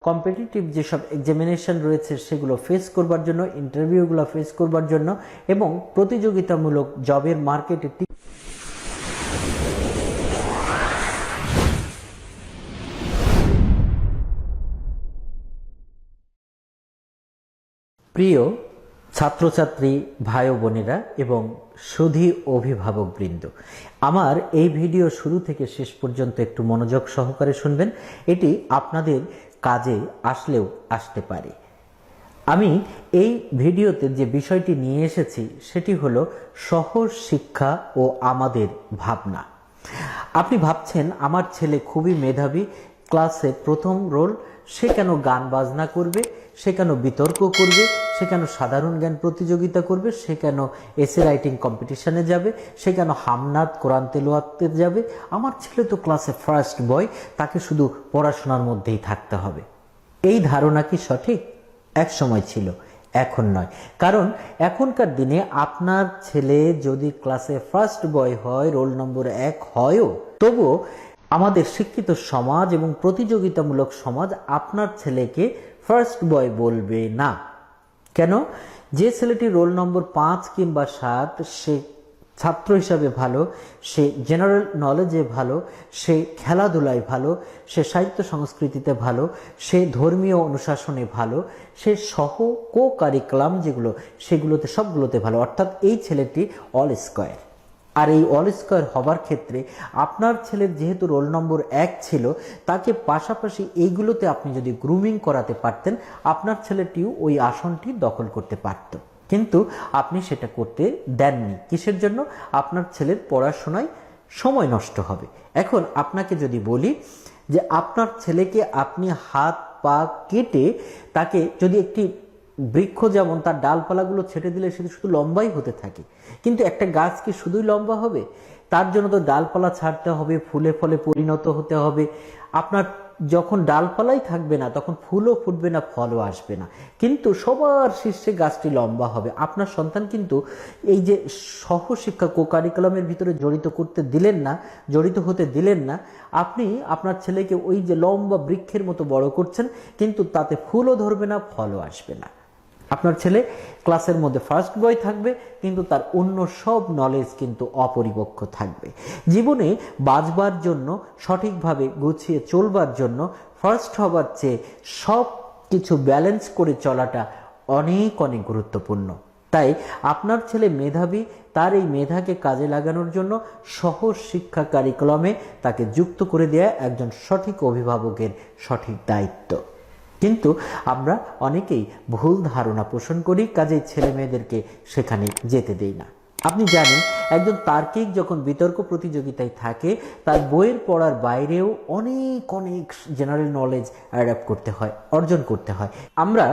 Competitive যেসব examination রয়েছে সেগুলো ফেস করবার জন্য, ইন্টারভিউগুলো ফেস করবার জন্য এবং প্রতিযোগিতামূলক জবের মার্কেটে প্রিয় ছাত্রছাত্রী ভাই ও বোনেরা এবং সুধী অভিভাবকবৃন্দ, আমার এই ভিডিও শুরু থেকে শেষ পর্যন্ত একটু মনোযোগ সহকারে শুনবেন। এটি আপনাদের কাজে আসলেও আসতে পারে। আমি এই ভিডিওতে যে বিষয়টি নিয়ে এসেছি সেটি হলো সহজ শিক্ষা ও আমাদের ভাবনা। আপনি ভাবছেন আমার ছেলে খুবই মেধাবী, ক্লাসে প্রথম রোল, সে কেন গান বাজনা করবে, সে কেন বিতর্ক করবে, সে কেন সাধারণ জ্ঞান প্রতিযোগিতা করবে, সে কেন এসে রাইটিং কম্পিটিশনে যাবে, সে কেন হামনাত কোরআন তেলাওয়াতে যাবে। আমার ছেলে তো ক্লাসে ফার্স্ট বয়, তাকে শুধু পড়াশোনার মধ্যেই থাকতে হবে। এই ধারণা কি সঠিক? এক সময় ছিল, এখন নয়। কারণ এখনকার দিনে আপনার ছেলে যদি ক্লাসে ফার্স্ট বয় হয়, রোল নম্বর 1 হয়ও, তবুও আমাদের শিক্ষিত সমাজ এবং প্রতিযোগিতামূলক সমাজ আপনার ছেলেকে ফার্স্ট বয় বলবে না। কেন? যে ছেলেটি রোল নম্বর 5 কিংবা 7, সে ছাত্র হিসাবে ভালো, সে জেনারেল নলেজে ভালো, সে খেলাধুলায় ভালো, সে সাহিত্য সংস্কৃতিতে ভালো, সে ধর্মীয় অনুশাসনে ভালো, সে সহ কো কারিকুলাম যেগুলো সেগুলোতে সবগুলোতে ভালো, অর্থাৎ এই ছেলেটি অল স্কয়ার। আর এই অল স্কয়ার হবার ক্ষেত্রে আপনার ছেলের যেহেতু রোল নম্বর 1 ছিল, তাকে পাশাপাশি এইগুলোতে আপনি যদি গ্রুমিং করাতে পারতেন, আপনার ছেলেটিও ওই আসনটি দখল করতে পারত। কিন্তু আপনি সেটা করতে দেননি। কিসের জন্য? আপনার ছেলের পড়াশোনায় সময় নষ্ট হবে। এখন আপনাকে যদি বলি যে আপনার ছেলেকে আপনি হাত পা কেটে তাকে যদি একটি বৃক্ষ যেমন তার ডালপালাগুলো ছেটে দিলে সেটা শুধু লম্বাই হতে থাকে, কিন্তু একটা গাছ কি শুধুই লম্বা হবে? তার জন্য তো ডালপালা ছাড়তে হবে, ফুলে ফলে পরিণত হতে হবে। আপনার যখন ডালপালাই থাকবে না, তখন ফুলও ফুটবে না, ফলও আসবে না, কিন্তু সবার শীর্ষে গাছটি লম্বা হবে। আপনার সন্তান কিন্তু এই যে সহশিক্ষা কো কারিকুলামের ভিতরে জড়িত হতে দিলেন না। আপনি আপনার ছেলেকে ওই যে লম্বা বৃক্ষের মতো বড় করছেন, কিন্তু তাতে ফুলও ধরবে না, ফলও আসবে না। আপনার ছেলে ক্লাসের মধ্যে ফার্স্ট বয় থাকবে, কিন্তু তার অন্য সব নলেজ কিন্তু অপরিপক্ক থাকবে। জীবনে বাঁচবার জন্য, সঠিকভাবে গুছিয়ে চলবার জন্য ফার্স্ট হবার চেয়ে সব কিছু ব্যালেন্স করে চলাটা অনেক অনেক গুরুত্বপূর্ণ। তাই আপনার ছেলে মেধাবী, তার এই মেধাকে কাজে লাগানোর জন্য সহজ শিক্ষা কারিকুলামে তাকে যুক্ত করে দেওয়া একজন সঠিক অভিভাবকের সঠিক দায়িত্ব। কিন্তু আমরা অনেকেই ভুল ধারণা পোষণ করি, কাজেই ছেলে মেয়েদেরকে সেখানে যেতে দেই না। আপনি জানেন, একজন তার্কিক যখন বিতর্ক প্রতিযোগিতায় থাকে, তার বইয়ের পড়ার বাইরেও অনেক অনেক জেনারেল নলেজ অর্জন করতে হয়। আমরা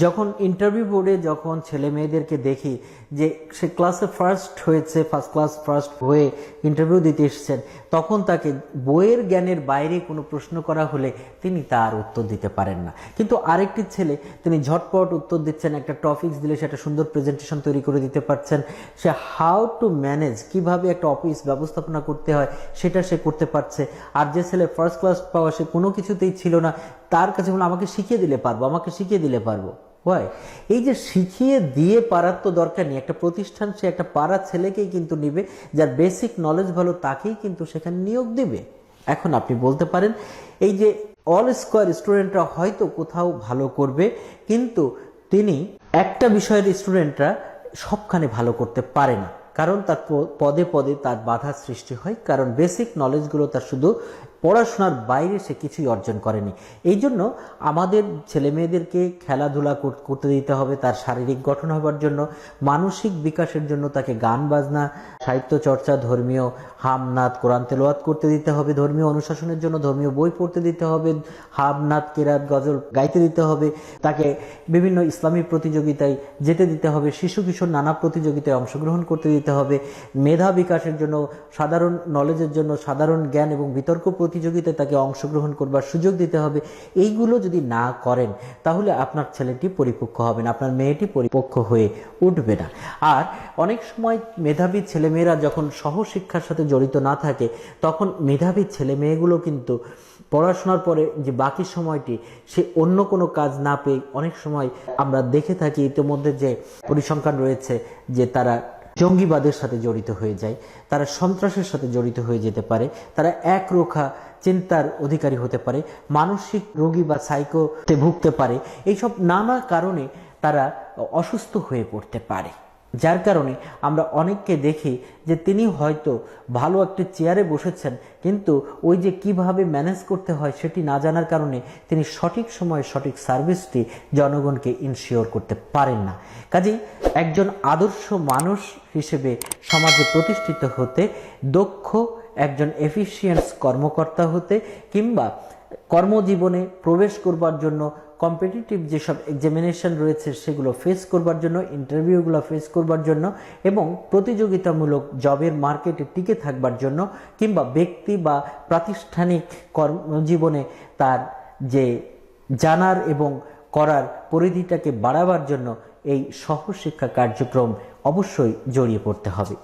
যখন ইন্টারভিউ বোর্ডে যখন ছেলে মেয়েদেরকে দেখি যে সে ক্লাসে ফার্স্ট হয়েছে, ফার্স্ট ক্লাস ফার্স্ট হয়ে ইন্টারভিউ দিতে এসেছেন, তখন তাকে বইয়ের জ্ঞানের বাইরে কোনো প্রশ্ন করা হলে তিনি তার উত্তর দিতে পারেন না। কিন্তু আরেকটি ছেলে, তিনি ঝটপট উত্তর দিচ্ছেন, একটা টপিকস দিলে সেটা সুন্দর প্রেজেন্টেশন তৈরি করে দিতে পারছেন, সে হাউ টু ম্যানেজ, কিভাবে একটা অফিস ব্যবস্থাপনা করতে হয় সেটা সে করতে পারছে। আর যে ছেলে ফার্স্ট ক্লাস পাওয়া, সে কোনো কিছুতেই ছিল না, তার কাছে বলে আমাকে শিখিয়ে দিলে পারবো। হয় এই যে শিখিয়ে দিয়ে পারার তো দরকার নেই। একটা প্রতিষ্ঠান সে একটা পাড়ার ছেলেকেই কিন্তু নিবে, যার বেসিক নলেজ ভালো, তাকেই কিন্তু সেখানে নিয়োগ দিবে। এখন আপনি বলতে পারেন, এই যে অল স্কয়ার স্টুডেন্টরা হয়তো কোথাও ভালো করবে, কিন্তু তিনি একটা বিষয়ের স্টুডেন্টরা সবখানে ভালো করতে পারে না, কারণ তার পদে পদে তার বাধা সৃষ্টি হয়, কারণ বেসিক নলেজগুলো তার শুধু পড়াশোনার বাইরে সে কিছুই অর্জন করেনি। এই জন্য আমাদের ছেলে মেয়েদেরকে খেলাধুলা করতে দিতে হবে, তার শারীরিক গঠন হবার জন্য, মানসিক বিকাশের জন্য তাকে গান বাজনা, সাহিত্য চর্চা, ধর্মীয় হামনাত কোরআন তেলাওয়াত করতে দিতে হবে, ধর্মীয় অনুশাসনের জন্য ধর্মীয় বই পড়তে দিতে হবে, হামনাত কেরাত গজল গাইতে দিতে হবে, তাকে বিভিন্ন ইসলামী প্রতিযোগিতায় যেতে দিতে হবে, শিশু কিশোর নানা প্রতিযোগিতায় অংশগ্রহণ করতে দিতে হবে, মেধা বিকাশের জন্য, সাধারণ নলেজের জন্য, সাধারণ জ্ঞান এবং বিতর্ক প্রতিযোগিতায় তাকে অংশগ্রহণ করবার সুযোগ দিতে হবে। এইগুলো যদি না করেন তাহলে আপনার ছেলেটি পরিপক্ক হবে না, আপনার মেয়েটি পরিপক্ক হয়ে উঠবে না। আর অনেক সময় মেধাবী ছেলেমেয়েরা যখন সহশিক্ষার সাথে জড়িত না থাকে, তখন মেধাবী ছেলে মেয়েগুলো কিন্তু পড়াশোনার পরে যে বাকি সময়টি সে অন্য কোনো কাজ না পেয়ে অনেক সময় আমরা দেখে থাকি ইতিমধ্যে যে পরিসংখ্যান রয়েছে যে তারা জঙ্গিবাদের সাথে জড়িত হয়ে যায়, তারা সন্ত্রাসের সাথে জড়িত হয়ে যেতে পারে, তারা একরোখা চিন্তার অধিকারী হতে পারে, মানসিক রোগী বা সাইকোতে ভুগতে পারে। এইসব নানা কারণে তারা অসুস্থ হয়ে পড়তে পারে, যার কারণে আমরা অনেককে দেখি যে তিনি হয়তো ভালো একটা চেয়ারে বসেছেন, কিন্তু ওই যে কিভাবে ম্যানেজ করতে হয় সেটি না জানার কারণে তিনি সঠিক সময়ে সঠিক সার্ভিসটি জনগণকে ইনশিওর করতে পারেন না। কাজেই একজন আদর্শ মানুষ হিসেবে সমাজে প্রতিষ্ঠিত হতে, দক্ষ একজন এফিশিয়েন্ট কর্মকর্তা হতে, কিংবা কর্মজীবনে প্রবেশ করবার জন্য কম্পিটিটিভ যেসব এক্সামিনেশন রয়েছে সেগুলো ফেস করবার জন্য, ইন্টারভিউগুলো ফেস করবার জন্য এবং প্রতিযোগিতামূলক জবের মার্কেটে টিকে থাকবার জন্য, কিংবা ব্যক্তি বা প্রাতিষ্ঠানিক কর্মজীবনে তার যে জানার এবং করার পরিধিটাকে বাড়াবার জন্য এই সহশিক্ষা কার্যক্রম অবশ্যই জড়িয়ে পড়তে হবে।